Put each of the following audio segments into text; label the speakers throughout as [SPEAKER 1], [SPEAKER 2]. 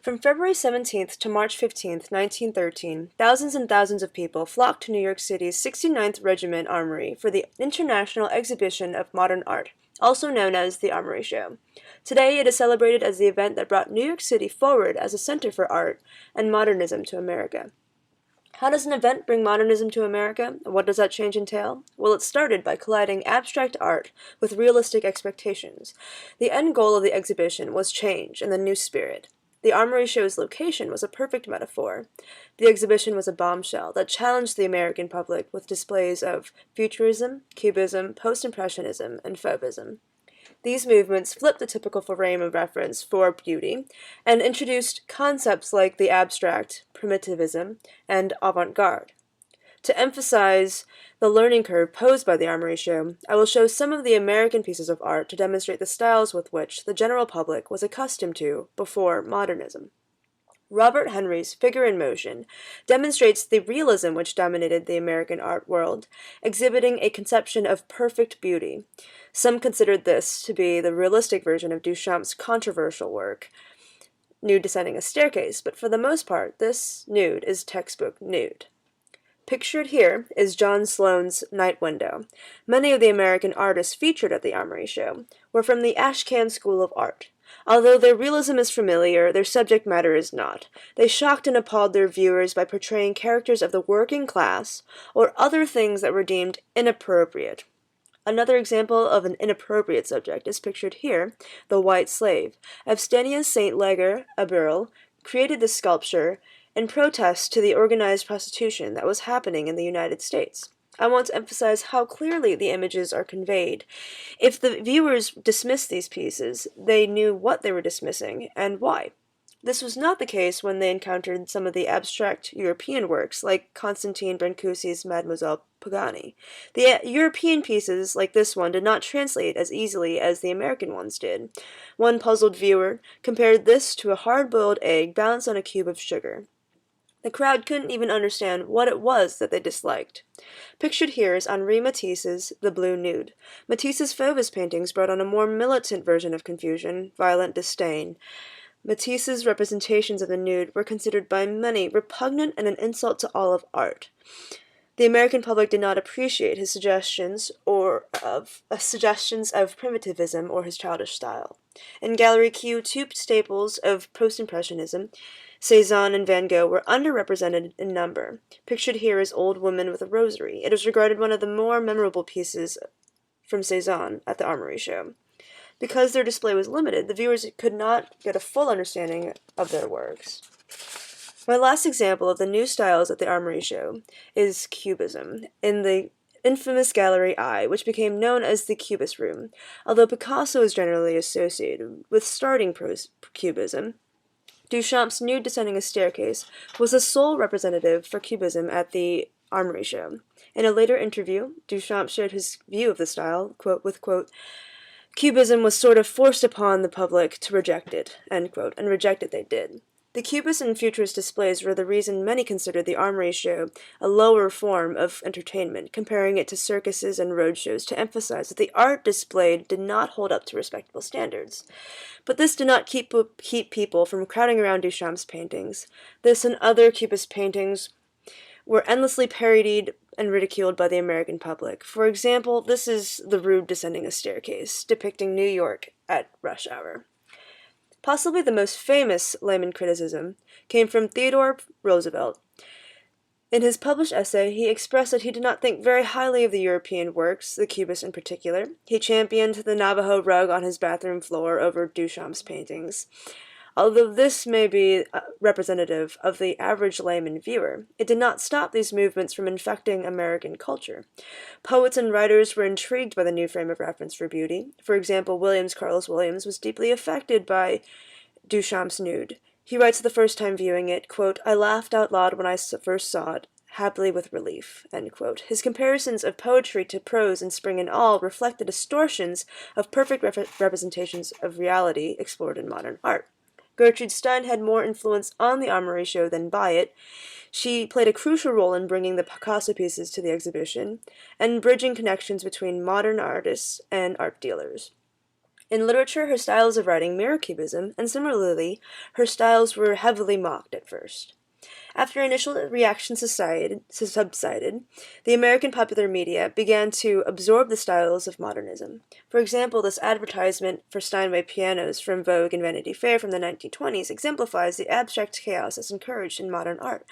[SPEAKER 1] From February 17th to March 15th, 1913, thousands and thousands of people flocked to New York City's 69th Regiment Armory for the International Exhibition of Modern Art, also known as the Armory Show. Today, it is celebrated as the event that brought New York City forward as a center for art and modernism to America. How does an event bring modernism to America, and what does that change entail? Well, it started by colliding abstract art with realistic expectations. The end goal of the exhibition was change and the new spirit. The Armory Show's location was a perfect metaphor. The exhibition was a bombshell that challenged the American public with displays of futurism, cubism, post-impressionism, and fauvism. These movements flipped the typical frame of reference for beauty and introduced concepts like the abstract, primitivism, and avant-garde. To emphasize the learning curve posed by the Armory Show, I will show some of the American pieces of art to demonstrate the styles with which the general public was accustomed to before modernism. Robert Henry's Figure in Motion demonstrates the realism which dominated the American art world, exhibiting a conception of perfect beauty. Some considered this to be the realistic version of Duchamp's controversial work, Nude Descending a Staircase, but for the most part, this nude is textbook nude. Pictured here is John Sloane's Night Window. Many of the American artists featured at the Armory Show were from the Ashcan School of Art. Although their realism is familiar, their subject matter is not. They shocked and appalled their viewers by portraying characters of the working class or other things that were deemed inappropriate. Another example of an inappropriate subject is pictured here, the white slave. Evstanius St. Leger, a Burl, created this sculpture in protest to the organized prostitution that was happening in the United States. I want to emphasize how clearly the images are conveyed. If the viewers dismissed these pieces, they knew what they were dismissing and why. This was not the case when they encountered some of the abstract European works, like Constantine Brancusi's Mademoiselle Pagani. The European pieces, like this one, did not translate as easily as the American ones did. One puzzled viewer compared this to a hard-boiled egg balanced on a cube of sugar. The crowd couldn't even understand what it was that they disliked. Pictured here is Henri Matisse's The Blue Nude. Matisse's Fauves paintings brought on a more militant version of confusion, violent disdain. Matisse's representations of the nude were considered by many repugnant and an insult to all of art. The American public did not appreciate his suggestions of primitivism or his childish style. In Gallery Q, two staples of post-impressionism, Cezanne and Van Gogh, were underrepresented in number. Pictured here is Old Woman with a Rosary. It is regarded one of the more memorable pieces from Cezanne at the Armory Show. Because their display was limited, the viewers could not get a full understanding of their works. My last example of the new styles at the Armory Show is Cubism, in the infamous Gallery I, which became known as the Cubist Room. Although Picasso is generally associated with starting Cubism, Duchamp's Nude Descending a Staircase was the sole representative for Cubism at the Armory Show. In a later interview, Duchamp shared his view of the style, quote, Cubism was sort of forced upon the public to reject it, end quote, and reject it they did. The Cubist and Futurist displays were the reason many considered the Armory Show a lower form of entertainment, comparing it to circuses and roadshows to emphasize that the art displayed did not hold up to respectable standards. But this did not keep people from crowding around Duchamp's paintings. This and other Cubist paintings were endlessly parodied and ridiculed by the American public. For example, this is The Rude Descending a Staircase, depicting New York at rush hour. Possibly the most famous layman criticism came from Theodore Roosevelt. In his published essay, he expressed that he did not think very highly of the European works, the Cubists in particular. He championed the Navajo rug on his bathroom floor over Duchamp's paintings. Although this may be representative of the average layman viewer, it did not stop these movements from infecting American culture. Poets and writers were intrigued by the new frame of reference for beauty. For example, Carlos Williams was deeply affected by Duchamp's nude. He writes the first time viewing it, quote, I laughed out loud when I first saw it, happily with relief, end quote. His comparisons of poetry to prose in Spring and All reflect the distortions of perfect representations of reality explored in modern art. Gertrude Stein had more influence on the Armory Show than by it. She played a crucial role in bringing the Picasso pieces to the exhibition and bridging connections between modern artists and art dealers. In literature, her styles of writing mirror Cubism, and similarly, her styles were heavily mocked at first. After initial reaction subsided, the American popular media began to absorb the styles of modernism. For example, this advertisement for Steinway pianos from Vogue and Vanity Fair from the 1920s exemplifies the abstract chaos that's encouraged in modern art.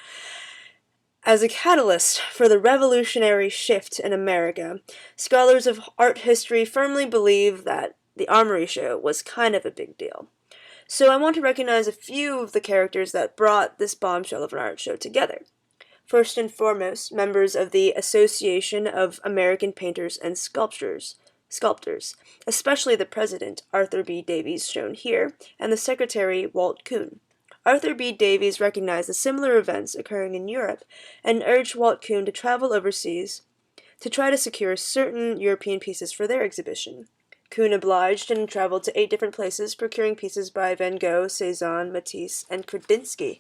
[SPEAKER 1] As a catalyst for the revolutionary shift in America, scholars of art history firmly believe that the Armory show was kind of a big deal. So I want to recognize a few of the characters that brought this bombshell of an art show together. First and foremost, members of the Association of American Painters and Sculptors, especially the president, Arthur B. Davies, shown here, and the secretary, Walt Kuhn. Arthur B. Davies recognized the similar events occurring in Europe and urged Walt Kuhn to travel overseas to try to secure certain European pieces for their exhibition. Kuhn obliged and traveled to 8 different places, procuring pieces by Van Gogh, Cezanne, Matisse, and Kandinsky,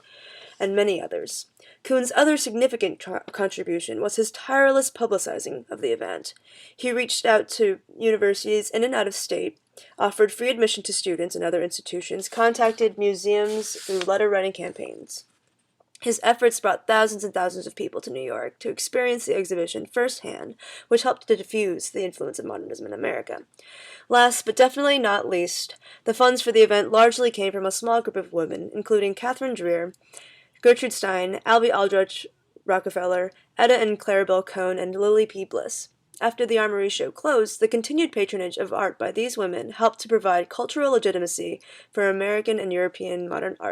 [SPEAKER 1] and many others. Kuhn's other significant contribution was his tireless publicizing of the event. He reached out to universities in and out of state, offered free admission to students and other institutions, contacted museums through letter-writing campaigns. His efforts brought thousands and thousands of people to New York to experience the exhibition firsthand, which helped to diffuse the influence of modernism in America. Last, but definitely not least, the funds for the event largely came from a small group of women, including Catherine Dreer, Gertrude Stein, Albie Aldrich Rockefeller, Etta and Claribel Cohn, and Lily P. Bliss. After the Armory show closed, the continued patronage of art by these women helped to provide cultural legitimacy for American and European modern art.